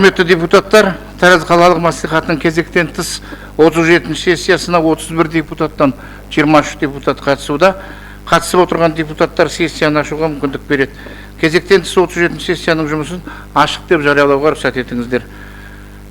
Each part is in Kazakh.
Құрметті депутаттар, Тараз қалалық мәслихатының кезектен тыс 37-ші сессиясына 31 депутаттан 23 депутат қатысуда. Қатысып отырған депутаттар сессияны ашуға мүмкіндік береді. Кезектен тыс 37-ші сессияның жұмысын ашық деп жариялауға рұқсат етіңіздер.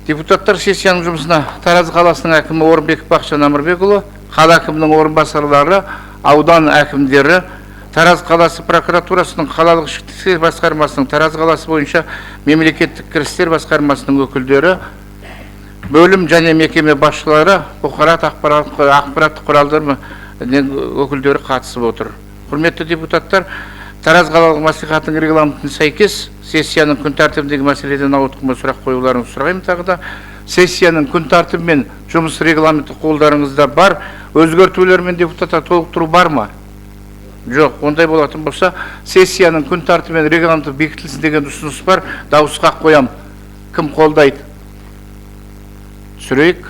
Депутаттар сессияның жұмысына Тараз қаласының әкімі Орынбеков Бақытжан Әмірбекұлы, қала әкімінің орынбасарлары, аудан әкімдері, Тараз қаласы прокуратурасының қалалық ішкі істер басқармасының Тараз қаласы бойынша мемлекеттік кірістер басқармасының өкілдері, бөлім және мекеме басшылары, бұқарат ақпараттық құралдар өкілдері қатысып отыр. Құрметті депутаттар, Тараз қалалық мәслихатының регламентіне сәйкес сессияның күн тәртібіндегі мәселеден ауытқымай сұрақ қоюларыңызды сұраймын. Тағы да сессияның күн тәртібі мен жұмыс регламенті қолдарыңызда бар. Өзгертулер мен депутаттар толықтыру бар ма? Жоқ, ондай болатын болса, сессияның күн тәртібі мен регламенті бекітілсін деген ұсыныс бар. Дауысқа қоям. Кім қолдайды? Түсірейік.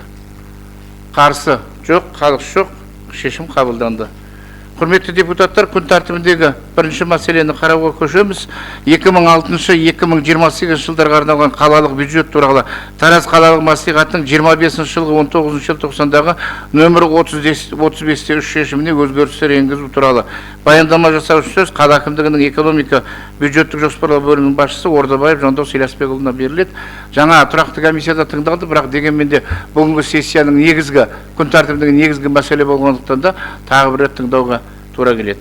Қарсы? Жоқ, қалыс жоқ. Шешім қабылданды. Құрметті депутаттар, күн тәртібіндегі бірінші мәселені қарауға көшеміз. 2006-2028 жылдарға арналған қалалық бюджет туралы Тараз қалалық мәслихатының 25 жылғы 19 желтоқсандағы нөмірі 35-3 шешіміне өзгерістер енгізу туралы баяндама жасау сөз қала әкімдігінің экономика бюджеттік жоспарлау бөлімінің басшысы Ордабаев Жандос Ильясбекұлына беріледі. Жаңа тұрақты комиссияда тыңдалды, бірақ дегенмен де бүгінгі сессияның негізгі күн тәртібіндегі негізгі мәселе болғандықтан да тағы бір рет тыңдауға тура келеді.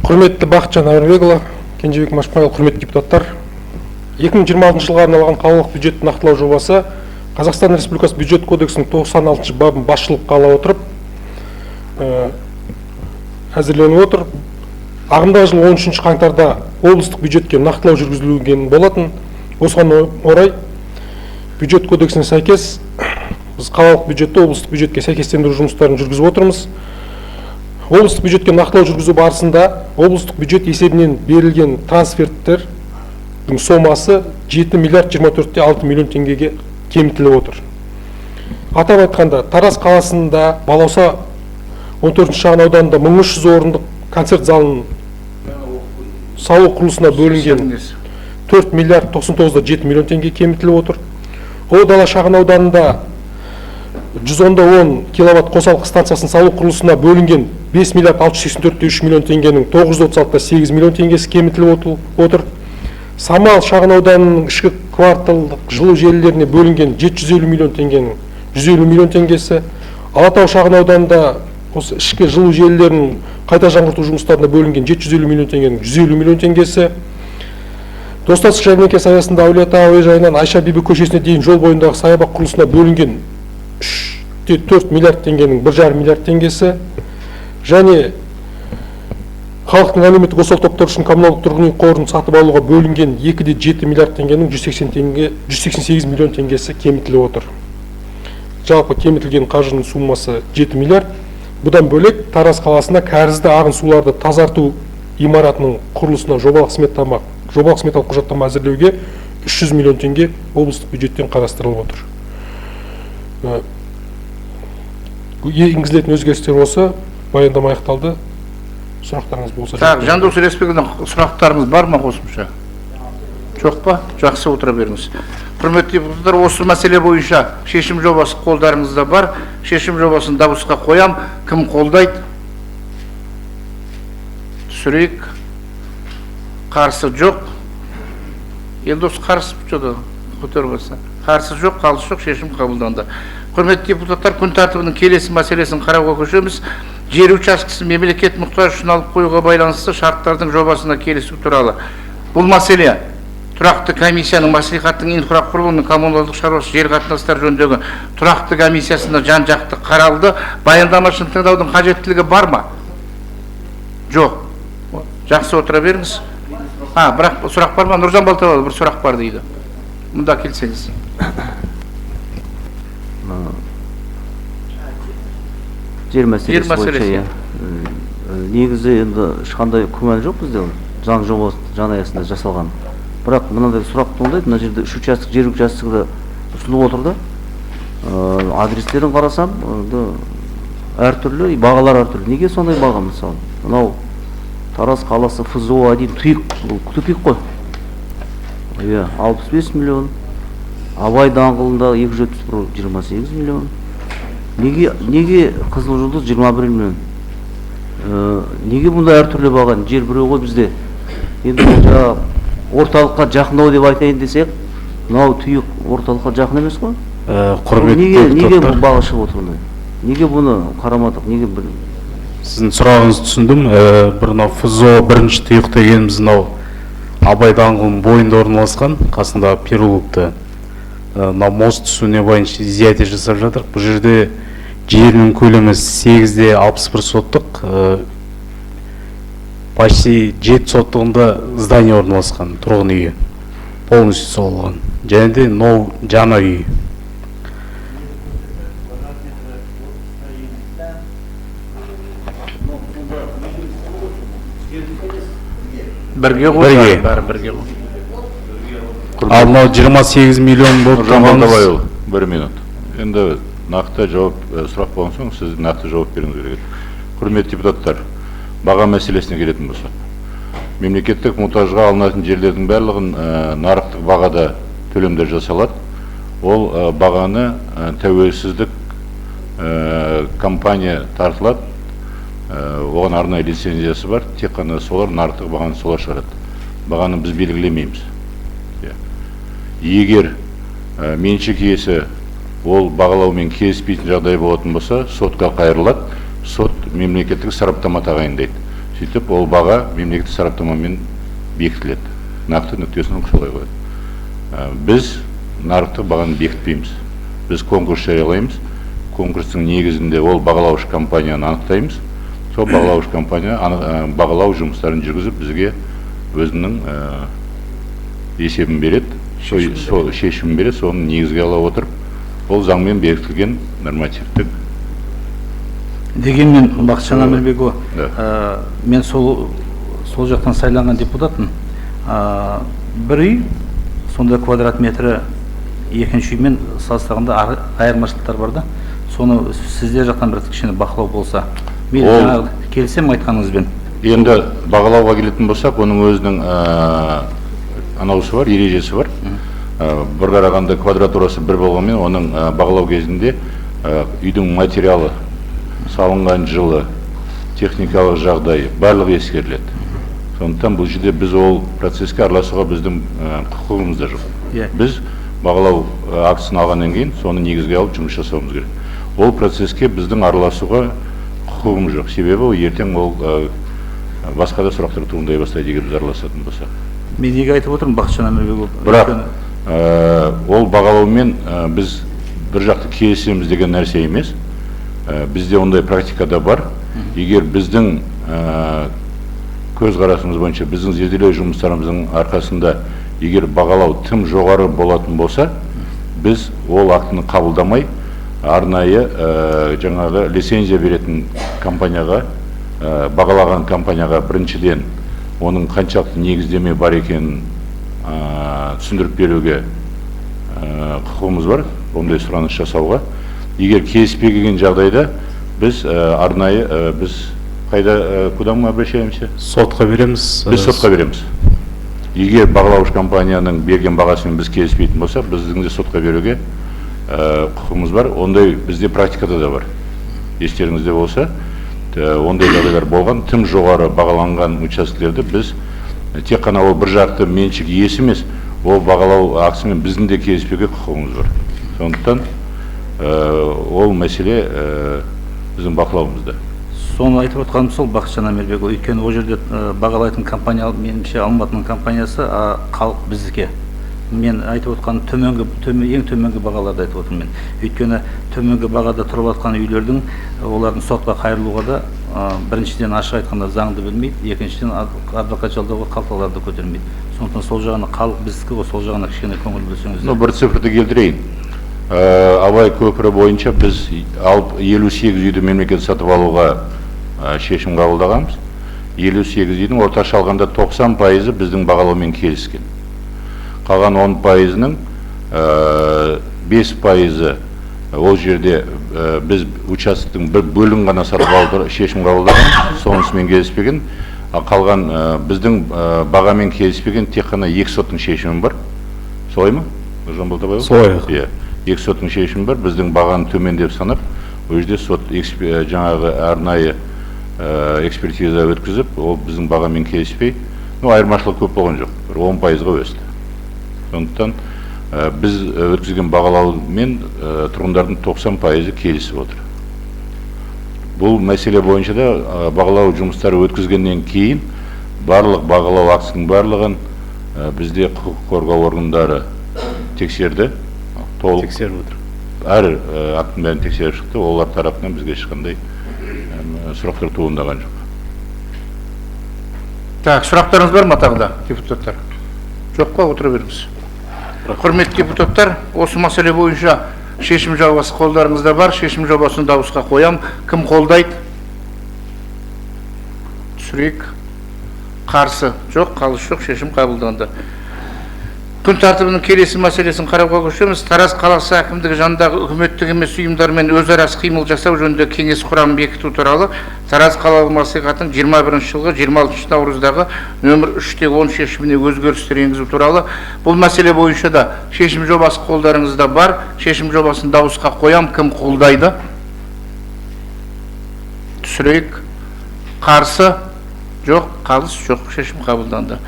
Құрметті Бақытжан Әмірбекұлы, Кенжебек Машпайұлы, құрметті депутаттар, 2026 жылға арналған қалалық бюджетті нақтылау жобасы Қазақстан Республикасы бюджет кодексінің 96 бабын басшылыққа ала отырып әзірленіп отыр. Ағымдағы жыл 13 қаңтарда облыстық бюджетке нақтылау жүргізілген болатын. Осыған орай бюджет кодексіне сәйкес біз қалалық бюджетті облыстық бюджетке сәйкестендіру жұмыстарын жүргізіп отырмыз. Облыстық бюджетке нақтылау жүргізу барысында облыстық бюджет есебінен берілген трансферттердің сомасы 7 миллиард 24,6 миллион теңгеге кемітіліп отыр. Атап айтқанда, Тараз қаласында Балауса 14 шағын ауданында 1300 орындық концерт залының салу құрылысына бөлінген 4 миллиард 99,7 миллион теңге кемітіліп отыр. Ұлы Дала шағын ауданында 110 киловатт қосалқы станциясын салу құрылысына бөлінген 5 миллиард 684,3 миллион теңгенің 936,8 миллион теңгесі кемітіліп отыр. Самал шағын ауданының ішкі кварталдық жылу желілеріне бөлінген 750 миллион теңгенің 150 миллион теңгесі. Алатау шағын ауданында осы ішкі жылу желілерінің қайта жаңғырту жұмыстарына бөлінген 750 миллион теңгенің 150 миллион теңгесі. Достастық жәрмеңкесі аясында Әулие-Ата әуежайынан Айша Биби көшесіне дейін жол бойындағы саябақ құрылысына бөлінген 4 миллиард теңгенің 1,5 миллиард теңгесі және халықтың әлеуметтік осал топтар үшін коммуналдық тұрғын үй қорын сатып алуға бөлінген 2,7 миллиард теңгенің 188 миллион теңгесі кемітіліп отыр. Жалпы кемітілген қаржының суммасы 7 миллиард. Бұдан бөлек Тараз қаласында кәрізді ағын суларды тазарту имаратының құрылысына жобалық сметалық құжаттама әзірлеуге 300 миллион теңге облыстық бюджеттен қарастырылып отыр. Енгізілетін өзгерістер осы. Баяндама аяқталды. Сұрақтарыңыз болса. Жандос Ильясбекұлы, сұрақтарыңыз бар ма қосымша? Жоқ па? Жақсы, отыра беріңіз. Құрметті депутаттар, осы мәселе бойынша шешім жобасы қолдарыңызда бар. Шешім жобасын дауысқа қоям. Кім қолдайды? Түсірейік. Қарсы жоқ. Елдос қарсы бұчады. Көтермесі. Қарсы жоқ, қалыс жоқ, шешім қабылданды. Құрметті депутаттар, күн тәртібінің келесі мәселесін қарауға көшеміз. Жер учаскесін мемлекет мұқтаж үшін алып қоюға байланысты шарттардың жобасына келісу туралы. Бұл мәселе тұрақты комиссияның мәслихаттың инфрақұрылымы мен коммуналдық шаруашылық жер қатынастары жөніндегі тұрақты комиссиясында жан-жақты қаралды. Баяндамасын тыңдаудың қажеттілігі бар ма? Жоқ. Жақсы, отыра беріңіз. Бірақ сұрақ бар ма? Нұржан Балтабайұлы, бір сұрақ бар дейді. Мұнда келсеңіз. Жер мәселесі бойынша, негізі енді ешқандай күмән жоқ бізде, заң жобасы жан аясында жасалған. Бірақ мынандай сұрақ туындайды, мына жерде жер участогы ұсынылып отыр да. Адрестерін қарасам, әртүрлі, бағалар әртүрлі. Неге сондай баға мысалы? Мынау Тараз қаласы ФЗО-1 тупик қой. Иә, 65 миллион. Абай даңғылында 271 28 миллион. Неге Қызыл Жұлдыз 21 миллион? Неге бұнда әртүрлі баған? Жер біреу ғой бізде. Енді бұл орталыққа жақындау деп айтайын десек, мынау тұйық орталыққа жақын емес қой? Неге бұл баға шығып отырмайды? Неге бұны қарамадық? Неге бір... Сіздің сұрағыңызды түсіндім. Бір мынау ФЗО бірінші тұйық дегеніміз мынау Абай даңғылының бойында орналасқан, қасында переулокта мынау мост түсуіне бойынша изъятие жасап жатыр. Бұл жерде жерінің көлемі 8-де 61 соттық, почти 7 соттығында здание орналасқан, тұрғын үйі полностью соғылған. Және де жаңа үй. Бірге ғой, бәрі бірге ғой. Ал мынау 28 миллион болып тұрғаныңыз. Бір минут. Енді нақты жауап сұрақ болған соң, сіз нақты жауап беріңіз керек. Құрметті депутаттар, баға мәселесіне келетін болсақ. Мемлекеттік мұқтажға алынатын жерлердің барлығын нарықтық бағада төлемдер жасалады. Ол бағаны тәуелсіздік компания тартылады. Оған арнайы лицензиясы бар, тек қана солар нарықтық бағаны солар шығарады. Бағаны біз белгілемейміз. Егер меншік иесі ол бағалаумен келіспейтін жағдай болатын болса, сотқа қайырылады, сот мемлекеттік сараптама тағайындайды. Сөйтіп, ол баға мемлекеттік сараптамамен бекітіледі. Нақты нүктесін солай қояды. Біз нарықтық бағаны бекітпейміз. Біз конкурс жариялаймыз. Конкурстың негізінде ол бағалаушы компанияны анықтаймыз. Сол бағалаушы компания бағалау жұмыстарын жүргізіп бізге өзінің есебін береді, шешімін береді, соны негізге ала отырып, ол заңмен бекітілген нормативтік. Дегенмен, Бақытжан Әмірбекұлы, мен сол жақтан сайланған депутатпын. Бір үй, сонда квадрат метрі екінші үймен салыстырғанда айырмашылықтар бар да, соны сіздер жақтан бір кішкене бақылау болса. Мен жаңағы келсем айтқаныңызбен. Енді бағалауға келетін болсақ, оның өзінің анаусы бар, ережесі бар. Бір қарағанда квадратурасы бір болғанмен, оның бағалау кезінде үйдің материалы, салынған жылы, техникалық жағдайы, барлығы ескеріледі. Сондықтан бұл жерде біз ол процеске араласуға біздің құқығымыз да жоқ. Біз бағалау актісін алғаннан кейін, соны негізге алып жұмыс жасауымыз керек. Ол процеске біздің араласуға құқығымыз жоқ. Себебі ол ертең ол басқа да сұрақтар туындай бастайды егер біз араласатын болсақ. Мен неге айтып отырмын, Бақытжан Әмірбекұлы? Бірақ ол бағалаумен біз бір жақты келісеміз деген нәрсе емес. Бізде ондай практикада бар. Егер біздің көзқарасымыз бойынша, біздің зерделеу жұмыстарымыздың арқасында егер бағалау тым жоғары болатын болса, біз ол актіні қабылдамай, арнайы жаңағы лицензия беретін компанияға, бағалаған компанияға біріншіден оның қаншалықты негіздеме бар екенін түсіндіріп беруге құқығымыз бар, ондай сұраныс жасауға. Егер келіспеген жағдайда біз арнайы біз куда мы обращаемся? Сотқа береміз. Біз сотқа береміз. Егер бағалаушы компанияның берген бағасымен біз келіспейтін болсақ, біздің де сотқа беруге құқығымыз бар. Ондай бізде практикада да бар. Естеріңізде болса, ондай жағдайлар болған, тым жоғары бағаланған учаскелерді біз тек қана ол бір жақты меншік иесі емес, ол бағалау актісімен біздің де келіспеуге құқығымыз бар. Сондықтан ол мәселе біздің бақылауымызда. Соны айтып отырғаным сол, Бақытжан Әмірбекұлы, өйткені ол жерде бағалайтын компания, меніңше Алматының компаниясы, халық біздікі. Мен айтып отқан ең төменгі бағаларды айтып отырмын мен. Өйткені төменгі бағада тұрып жатқан үйлердің, олардың сотқа қайырылуға да біріншіден ашық айтқанда заңды білмейді, екіншіден адвокат жалдауға қалталарды көтермейді. Сондықтан сол жағына халық біздікі ғой, сол жағына кішкене көңіл бөлсеңіз. Бір цифрды келтірейін. Абай көпірі бойынша біз 58 үйді мемлекет сатып алуға шешім қабылдағанбыз. 58 үйдің орташа алғанда 90% біздің бағалаумен келіскен. Қалған 10%-ның 5% ол жерде біз участоктың бір бөлігін ғана сатып алуға шешім қабылдаған, сонысымен келіспеген. Қалған біздің бағамен келіспеген тек қана 2 соттың шешімі бар. Солай ма? Нұржан Балтабайұлы? Солай. Иә. Екі соттың шешімі бар. Біздің бағаны төмендеп санап, ол жерде сот жаңағы арнайы экспертиза өткізіп, ол біздің бағамен келіспей, айырмашылық көп болған жоқ. 10%-ға өсті. Сондықтан біз өткізген бағалаумен тұрғындардың 90%-ы келісіп отыр. Бұл мәселе бойынша да бағалау жұмыстары өткізгеннен кейін барлық бағалау актісінің барлығын бізде құқық қорғау органдары тексерді. Толық Тексеріп отыр. әр актінің бәрін тексеріп шықты. Олар тарапынан бізге ешқандай сұрақтар туындаған жоқ. Так, сұрақтарыңыз бар ма тағы да, депутаттар? Жоқ па, отыра беріңіз. Құрметті депутаттар, осы мәселе бойынша шешім жобасы қолдарыңызда бар. Шешім жобасын дауысқа қоям. Кім қолдайды? Түсірейік. Қарсы жоқ, қалыс жоқ, шешім қабылданды. Күн тәртібінің келесі мәселесін қарауға көшеміз. Тараз қаласы әкімдігі жанындағы үкіметтік емес ұйымдармен өзара іс-қимыл жасау жөнінде кеңес құрамын бекіту туралы Тараз қалалық мәслихатының 21 жылғы 26 наурыздағы нөмір 3/10 шешіміне өзгерістер енгізу туралы. Бұл мәселе бойынша да шешім жобасы қолдарыңызда бар. Шешім жобасын дауысқа қоям. Кім қолдайды? Түсірейік. Қарсы жоқ, қалыс жоқ, шешім қабылданды.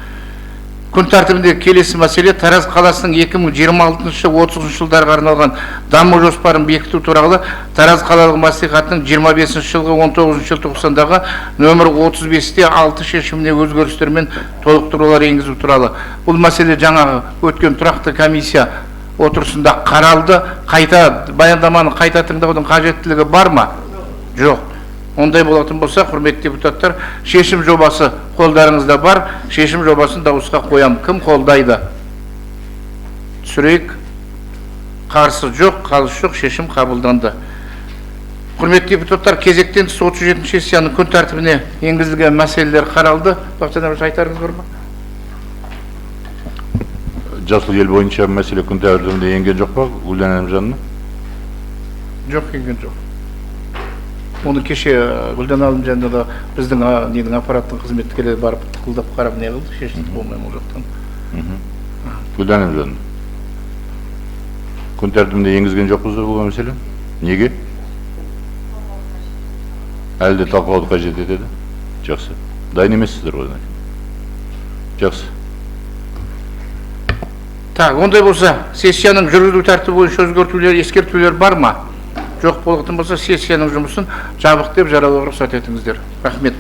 Күн тәртібіндегі келесі мәселе Тараз қаласының 2026-30 жылдарға арналған даму жоспарын бекіту туралы Тараз қалалық мәслихатының 25 жылғы 19 желтоқсандағы нөмір 35/6 шешіміне өзгерістер мен толықтырулар енгізу туралы. Бұл мәселе жаңағы өткен тұрақты комиссия отырысында қаралды. Қайта баяндаманы қайта тыңдаудың қажеттілігі бар ма? Жоқ. Ондай болатын болса, құрметті депутаттар, шешім жобасы қолдарыңызда бар. Шешім жобасын дауысқа қоям. Кім қолдайды? Түсірейік. Қарсы жоқ, қалыс жоқ, шешім қабылданды. Құрметті депутаттар, кезектен тыс 37 сессияның күн тәртібіне енгізілген мәселелер қаралды. Бақытжан Әбішев, айтарыңыз бар ма? Жасыл ел бойынша мәселе күн тәртібіне енген жоқ па? Гүлдан Әлімжанова? Жоқ, енген жоқ. Оны кеше Гүлдан Әлімжанова біздің аппараттың қызметкерлері барып тықылдап қарап не қылды, шешілді болмаймын ол жақтан. Гүлдан Әлімжанова. Күн тәртібіне енгізген жоқпыз бұл мәселе? Неге? Әлі де талқылауды қажет етеді. Жақсы. Дайын емессіздер ғой. Жақсы. Так, ондай болса, сессияның жүргізу тәртібі бойынша өзгертулер, ескертулер бар ма? Жоқ болатын болса, сессияның жұмысын жабық деп жариялауға рұқсат етіңіздер. Рахмет.